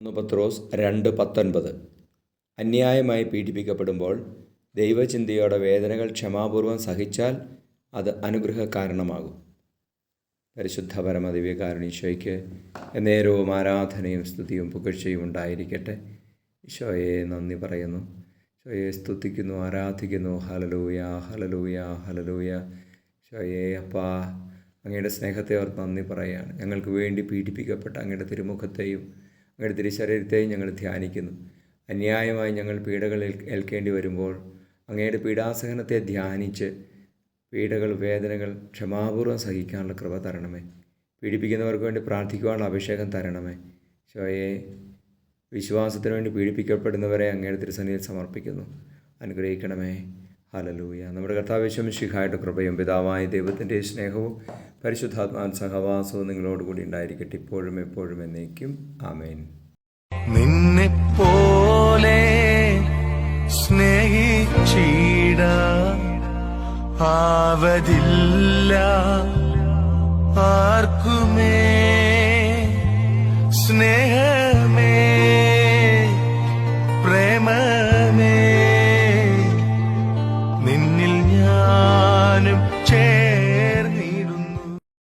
1 പത്രോസ് 2:19. അന്യായമായി പീഡിപ്പിക്കപ്പെടുമ്പോൾ ദൈവചിന്തയോടെ വേദനകൾ ക്ഷമാപൂർവം സഹിച്ചാൽ അത് അനുഗ്രഹകാരണമാകും. പരിശുദ്ധ പരമദിവ്യകാരുണ്യീശോയ്ക്ക് എന്നേരവും ആരാധനയും സ്തുതിയും പുകഴ്ചയും ഉണ്ടായിരിക്കട്ടെ. ഈശോയെ നന്ദി പറയുന്നു, ഈശോയെ സ്തുതിക്കുന്നു, ആരാധിക്കുന്നു. Hallelujah, hallelujah, hallelujah. ഈശോയെ അപ്പാ, അങ്ങയുടെ സ്നേഹത്തെ ഓർത്ത് നന്ദി പറയുകയാണ്. ഞങ്ങൾക്ക് വേണ്ടി പീഡിപ്പിക്കപ്പെട്ട അങ്ങയുടെ തിരുമുഖത്തെയും അങ്ങയുടെ തിരുശരീരത്തെയും ഞങ്ങൾ ധ്യാനിക്കുന്നു. അന്യായമായി ഞങ്ങൾ പീഡകൾ ഏൽക്കേണ്ടി വരുമ്പോൾ അങ്ങയുടെ പീഡാസഹനത്തെ ധ്യാനിച്ച് പീഡകൾ, വേദനകൾ ക്ഷമാപൂർവ്വം സഹിക്കാനുള്ള കൃപ തരണമേ. പീഡിപ്പിക്കുന്നവർക്ക് വേണ്ടി പ്രാർത്ഥിക്കുവാനുള്ള അഭിഷേകം തരണമേ. ഈശോയെ, വിശ്വാസത്തിന് വേണ്ടി പീഡിപ്പിക്കപ്പെടുന്നവരെ അങ്ങയുടെ തിരുസന്നിധിയിൽ സമർപ്പിക്കുന്നു. അനുഗ്രഹിക്കണമേ. ഹല്ലേലൂയ. നമ്മുടെ കർത്താവ് യേശു മിശിഹായുടെ കൃപയും പിതാവായ ദൈവത്തിൻ്റെ സ്നേഹവും പരിശുദ്ധാത്മാവിൻ സഹവാസവും നിങ്ങളോടുകൂടി ഉണ്ടായിരിക്കട്ടെ, ഇപ്പോഴും എപ്പോഴും എന്നേക്കും. ആമേൻ. നിന്നെപ്പോലെ സ്നേഹിച്ചിട ആവതില്ല ആർക്കുമേ.